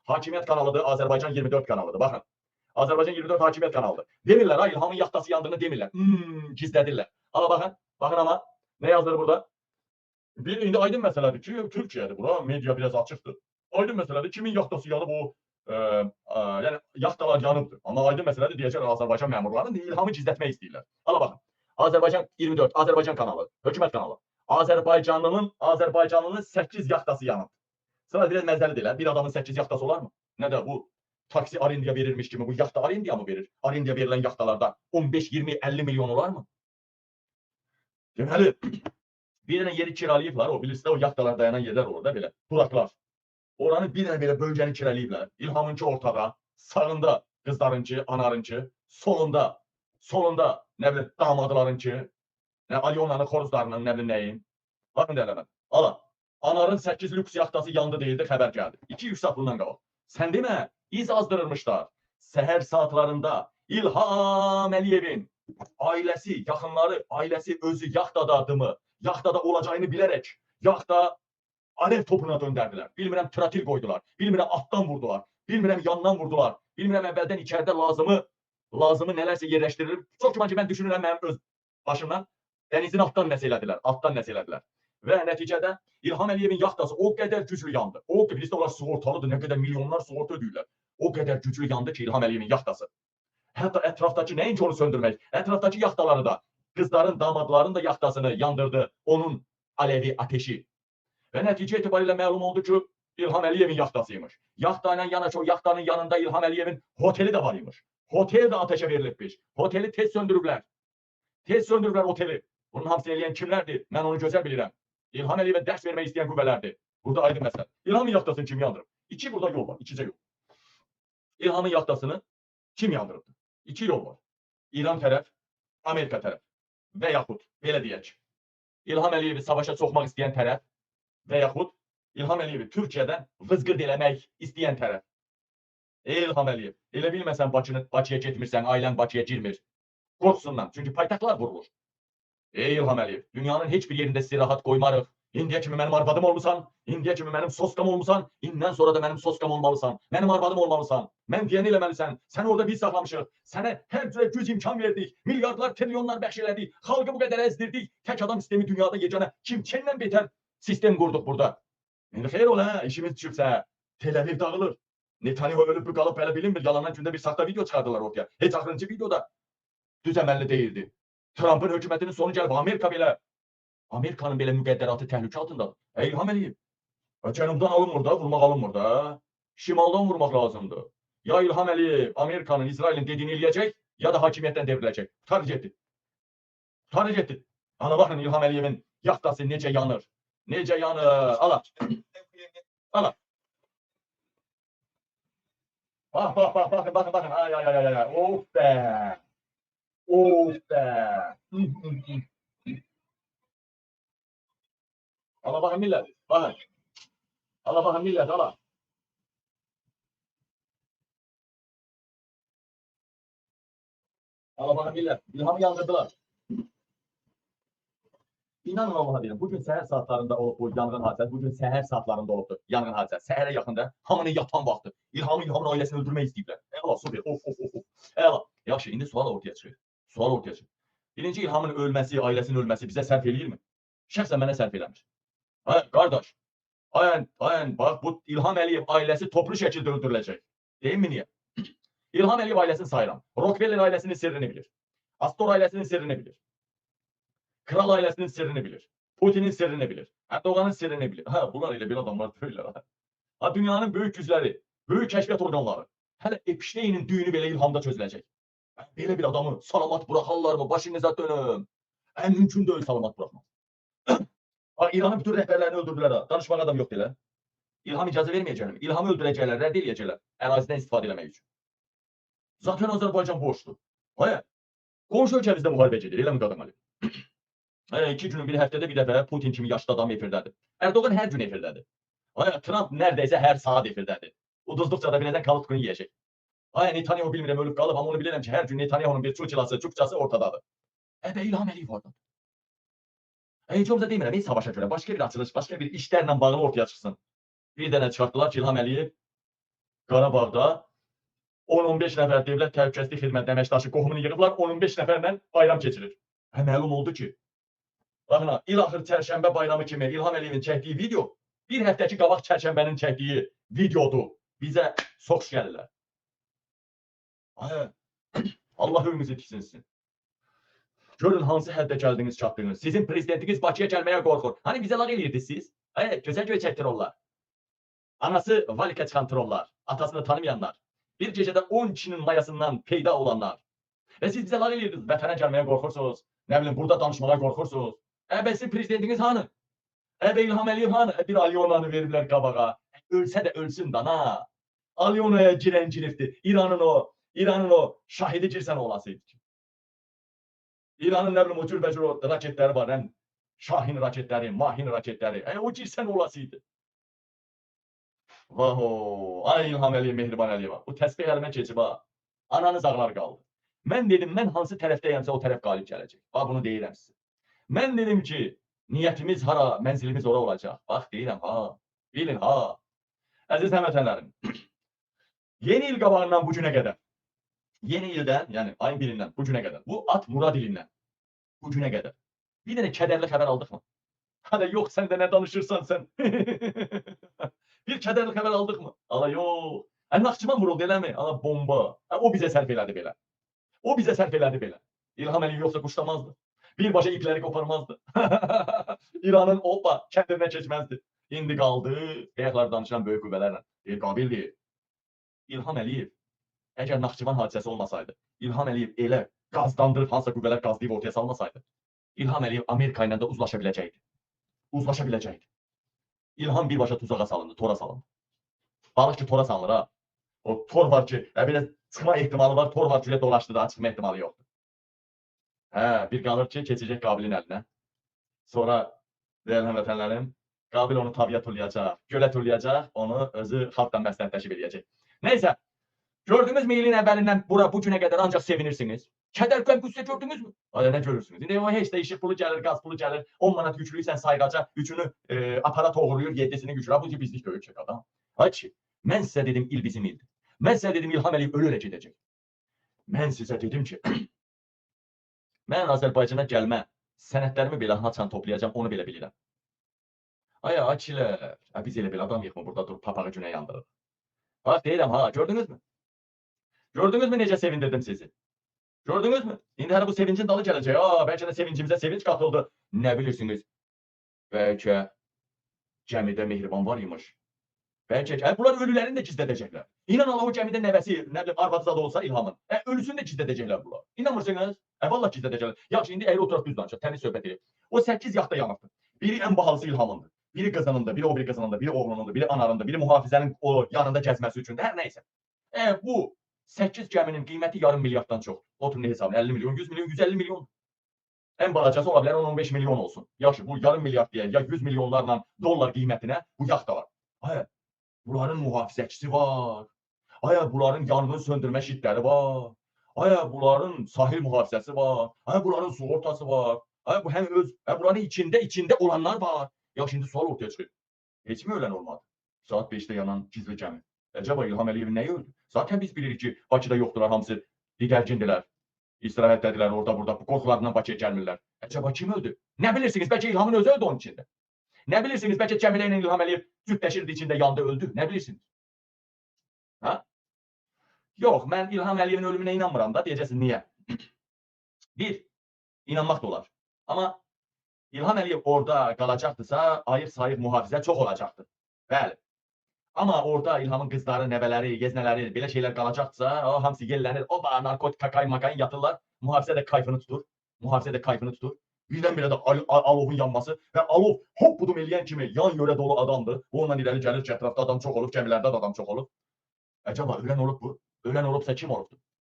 Hakimiyyət kanalıdır, Azərbaycan 24 kanalıdır. Baxın. Azərbaycan 24 hakimiyyət kanalıdır. Demirlər, ha, İlhamın yaxtası yandığını demirlər. Gizlədirlər. Ala baxın. Baxın ama ne yazılır burada? Bir indi aydın məsələdir ki, Türkiyədir bura, media biraz açıqdır. Aydın məsələdir, kimin yaxtası yanıb o, yəni yaxtalar yanıbdır. Amma aydın məsələdir, deyəcəklər Azərbaycan məmurlarının İlhamı gizlətmək istəyirlər. Ala baxın. Azərbaycan 24, Azərbaycan kanalı, hökumət kanalı. Azərbaycanlının 8 yaxtası yanıb. Sonra biraz məzəlidir. Bir adamın 8 yaxtası olar mı? Nə də bu taksi arendaya verilmiş kimi bu yaxta arendaya mı verir? Arendaya verilən yaxtalarda 15, 20, 50 milyon olar mı? Deməli, bir dənə yeri kiralayıblar, o bilirsiniz, o yaxtalar dayanan yerlər orada belə, duraklar. Oranı bir dənə belə bölgəni kiraləyiblər. İlhamınki ortada, sağında qızlarınki, anarınki, solunda nə bilim damadlarınki, Alyonanın xoruzlarının nə bilim nəyin. Baxın dəyərləmən. Ala, Anarın 8 lüks yaxtası yandı deyildi, xəbər gəldi. 2 yüksək bundan qabaq. Sən demə, iz azdırırmışlar. Səhər saatlarında İlham Əliyevin ailəsi, yaxınları, ailəsi özü yaxtada adımı, yaxtada olacağını bilərək, yaxta alev topuna döndərdilər. Bilmirəm trotil qoydular, bilmirəm atdan vurdular, bilmirəm yandan vurdular, bilmirəm əvvəldən içəridə lazımı nələrsə yerləşdirilir. Çox güman ki, mən düşünürəm mənim öz başımdan dənizin altdan nəsə elədilər. Və nəticədə İlham Əliyevin yaxtası o qədər güclü yandı. O ki, bizdə onlar sığortalıdır, nə qədər milyonlar sığorta ödəyirlər. O qədər güclü yandı ki, İlham Əliyevin yaxtası. Hətta ətrafdakı nəinki onu söndürmək, ətrafdakı yaxtaları da, qızların, damadların da yaxtasını yandırdı onun alevi, ateşi. Və nəticə etibarilə məlum oldu ki, İlham Əliyevin yaxtasıymış. Yaxtayla yanaşı o yaxtanın yanında İlham Əliyevin oteli də var imiş. Otel də ateşə verilibmiş. Oteli tez söndürüblər. Tez söndürüblər oteli. Bunun hamısını eləyən kimlərdir? Mən onu gözəl bilirəm. İlham Əliyevə dərs vermək istəyən qüvvələrdir. Burada aydın məsələ. İlhamın yaxtasını kim yandırıb? İki burada yol var, ikicə yol. İlhamın yaxtasını kim yandırıbdır? İki yol var. İran tərəf, Amerika tərəf və yaxud, belə deyək, İlham Əliyevi savaşa soxmaq istəyən tərəf və yaxud İlham Əliyevi Türkiyədən vızqırd eləmək istəyən tərəf. İlham Əliyev, elə bilməsən Bakıya getmirsən, ailən Bakıya girmir. Qorxsundan, çünki paytaxtlar vurulur. İlham Əliyev, dünyanın heç bir yerində sizi rahat qoymarıq. İndiyə kimi mənim arvadım olmusan, indiyə kimi mənim soskam olmusan, indən sonra da mənim soskam olmalısan, mənim arvadım olmalısan, mən deyəni eləməlisən, sən orada biz saxlamışıq, sənə hər cürə güc imkan verdik, milyardlar, trilyonlar bəxş elədik, xalqı bu qədər əzdirdik, tək adam sistemi dünyada yeganə, kimdən betər sistem qurduq burada. İndi xeyr ol, işimiz düşübsə, Tel Aviv dağılır. Netanyahu ölüb qalıb belə bilinmir, yalandan gündə bir saxta video çıxardılar ortaya. Heç axırıncı videoda düz əməlli deyildi. Trump'ın hökumətinin sonu gəlib, Amerika belə, Amerikanın belə müqəddəratı təhlükə altındadır. İlham Əliyev, cənubdan alınmır da, vurmaq alınmır da, şimaldan vurmaq lazımdır. Ya İlham Əliyev, Amerikanın, İsrailin dediyini eləyəcək, ya da hakimiyyətdən devriləcək. Tutarı getdi. Ana baxın İlham Əliyevin yaxtası necə yanır. Necə yanır. Ala. Ala. Baxın. Ay. Of be. Ala baxın millət. Baxın. Ala baxın millət, ala. Ala baxın millət. İlhamı yandırdılar. İnanın Allah'a deyim, bugün səhər saatlarında olub bu yanğın hadisəsi, bugün səhər saatlarında olubdur yanğın hadisəsi. Səhərə yaxında hamının yatan vaxtı. İlhamın ailəsini öldürmək istəyiblər. Əla, super, of. Əla. Yaxşı, indi sual ortaya çıxır. Birinci İlhamın ölməsi, ailəsinin ölməsi bizə sərf eləyirmi? Şəxsən mənə sərf eləmir. Qardaş, ayən, bax, bu İlham Əliyev ailəsi toplu şəkildə öldürüləcək. Deyim mi niyə? İlham Əliyev ailəsini sayıram. Rockefeller ailəsinin sirrini bilir. Astor ailəsinin sirrini bilir. Kral ailəsinin sirrini bilir. Putin'in sirrini bilir. Erdoğan'ın sirrini bilir. Bunlar elə bir adamlar deyirlər. Dünyanın böyük yüzləri, böyük kəşfiyyat orqanları. Hələ Epstein'in düyünü belə İlhamda çözüləcək. Belə bir adamı salamat bırakarlarmı? Başınıza dönüm. En mümkün değil salamat bırakmak. İran'ın bütün rəhbərlərini öldürdülər. Danışmağa adam yox deyirlər. İlham icazə verməyəcəklər. İlhamı öldürəcəklər, rədd eləyəcəklər. Ərazidən istifadə eləmək üçün. Zaten Azərbaycan boşdur. Qonşu ölkəmizdə müharibə gedir. Elə mi qadın Ali? 2 günün bir həftədə bir dəfə Putin kimi yaşlı adam efirdədir. Erdoğan hər gün efirdədir. Trump neredeyse hər saat efirdədir. Uduzduqca da birazdan kalıtkını yiyəcək. Netanyahu bilmirəm ölüb qalıb, amma onu bilirəm ki, hər gün Netanyahu'nun bir çukçası ortadadır. İlham Əliyev orada. Heç olmasa demirəm, savaşa görə, başqa bir açılış, başqa bir işlərlə bağlı ortaya çıxsın. Bir dənə çıxartdılar ki, İlham Əliyev Qarabağda 10-15 nəfər dövlət təhlükəsizlik xidmətinin əməkdaşı qohumunu yığıblar, 10-15 nəfərlə bayram keçirir. Məlum oldu ki, baxın, il-axır çərşənbə bayramı kimi İlham Əliyevin çəkdiyi video bir həftəki qabaq çərşənbənin çəkdiyi videodur. Bizə sox gəlirlər. Allah önünüzü tiksinsin. Görün hansı həddə gəldiniz, çatdınız. Sizin prezidentiniz Bakıya gəlməyə qorxur. Hani bizə lağ eləyirdiniz siz? Gözəl göçək trollar. Anası Valika çıxan trollar. Atasını tanımayanlar. Bir gecədə 10 kişinin mayasından peyda olanlar. Və siz bizə lağ eləyirdiniz. Vətənə gəlməyə qorxursunuz. Nə bilim, burada danışmağa qorxursunuz. Sizin prezidentiniz hanı? İlham Əliyev hanı? Bir Alyonanı veriblər qabağa. Ölsə də ölsün da, ha. Alyonaya girən girifdi. İranın o şahidi girsən olasıydı ki. İranın nə bilim o cürbəcür o raketləri var. Şahin raketləri, Mahin raketləri. O girsən olasıydı. Vaho, ay İlham Əliyev, Mehriban Əliyeva. Bu təsbih əlimə keçib ha. Ananız ağlar qaldı. Mən dedim, mən hansı tərəfdəyəmsə o tərəf qalib gələcək. Bax, bunu deyirəm sizə. Mən dedim ki, niyyətimiz hara, mənzilimiz ora olacaq. Bax, deyirəm ha, bilin ha. Əziz həmvətənlərim, yeni il qabağından bu günə qədər, yeni ildən, yəni ayın birindən bu günə qədər, bu at Murad ilindən bu günə qədər bir dənə kədərli xəbər aldıq mı? Hadi yox, sən də nə danışırsan sən? Bir kədərli xəbər aldıq mı? Ala yox. Naxçıvan vuruldu, eləmi? Ala bomba. O bizə sərf elədi belə. O bizə sərf elədi belə. İlham Əliyev yoxsa quşlamazdı. Birbaşa ipləri qoparmazdı. İranın kəndirinə keçməzdi. İndi qaldı, ayaqlar danışan böyük qüvvələrlə. Qabil deyil. İlham Əliyev, əgər Naxçıvan hadisəsi olmasaydı, İlham Əliyev elə qazdandırıb hansısa qüvvələr qazlayıb ortaya salmasaydı, İlham Əliyev Amerika ilə də uzlaşa biləcəkdi. Uzlaşa biləcəkdi. İlham birbaşa tuzağa salındı, tora salındı. Balıq ki, tora salınır ha. O tor var ki, belə çıxma ehtimalı var, tor var ki, dolaşdı da, çıxma ehtimalı yoxdur. Bir qalır ki, keçəcək Qabilin əlinə. Sonra, deyəl həmvətənlərim, Qabil onu tabiyə tullayacaq, gölə tullayacaq, onu özü xalqdan məsləhətləşib eləyəcək. Neysə, gördünüz mü ilin əvvəlindən bu günə qədər ancaq sevinirsiniz? Kədər qəm qüssə gördünüz mü? Nə görürsünüz? İndi o heç də işıq pulu gəlir, qaz pulu gəlir, 10 manat yüklüysən sayğaca, üçünü aparat oğurluyur, 7'sini gücürə, bu bizlik böyük çək adam. Ay ki, mən sizə dedim il bizim ildir. Mən sizə dedim İlham Əliyev ölürək gedəcək. Mən sizə dedim ki, mən Azərbaycana gəlmə, sənədlərimi belə haçan toplayacam, onu belə bilirəm. Ay kilər, biz elə belə adam yıxmı burada durub papağı günə yandırır. Bax deyirəm ha, gördünüz mü? Gördünüz mü necə sevindirdim sizi? Gördünüz mü? İndi hələ bu sevincin dalı gələcək. Bəlkə də sevincimizə sevinç qatıldı. Nə bilirsiniz? Bəlkə gəmidə Mehriban var imiş. Bəlkə bunlar ölülərini də gizlədəcəklər. İnan Allah o gəmidə nəvəsi, nə bilim arvadı da olsa İlhamın. Ölüsünü də gizlədəcəklər bunlar. İnanmırsınız? Vallahi gizlədəcəklər. Yaxşı, indi əyri oturaq düz danışaq, təmiz söhbət edək. O 8 yaxda yanıbdır. Biri ən bahalısı İlhamındır. Biri qızınındır, biri o biri qızınındır, biri oğlunundur, biri anarındır, biri mühafizənin o yanında gəzməsi üçündür, hər nəysə. Bu 8 gəminin qiyməti yarım milyarddan çox. Oturun hesabını, 50 milyon, 100 milyon, 150 milyon. Ən balacası ola bilər 10-15 milyon olsun. Yaxşı, bu yarım milyard deyək, ya 100 milyonlarla dollar qiymətinə bu yaxta var. Bunların mühafizəçisi var. Bunların yanğın söndürmə şitləri var. Bunların sahil mühafizəsi var. Bunların sığortası var. Bu həm bunların içində olanlar var. Ya şimdi sual ortaya çıxıyor. Heç mi ölən olmadı? Saat 5'te yanan gizli gəmi. Acaba İlham Əliyevin nəyi öldü? Zaten biz bilirik ki, Bakıda yoxdular, hamısı didərgindilər. İstirahətdədirlər, orada burada. Bu qorxularından Bakıya gəlmirlər. Acaba kim öldü? Nə bilirsiniz? Bəlkə İlhamın özü öldü onun içində. Nə bilirsiniz? Bəlkə Cəmilə ilə İlham Əliyev cütləşirdi içində, yandı, öldü. Nə bilirsiniz? Yox, mən İlham Əliyevin ölümünə inanmıram da. Deyəcəksiniz, niyə? Bir, inanmaq da olar. Amma İlham Əliyev orada qalacaqdırsa, ayıq-sayıq mühafizə çox olacaqdır. Bəli. Amma orada İlhamın qızları, nəvələri, yeznələri, belə şeylər qalacaqdırsa, hamısı yellənir, narkotik, kakain, makain yatırlar. Mühafizə də kayfını tutur. Mühafizə də kayfını tutur. Birdən-birə də alovun yanması və alov hop budum eləyən kimi yan yörə dolu adamdır. Bu ondan irəli gəlir ki, ətrafda adam çox olub, gəmilərdə də adam çox olub. Acaba ölən olub bu? Ölən olubsa kim olubdur?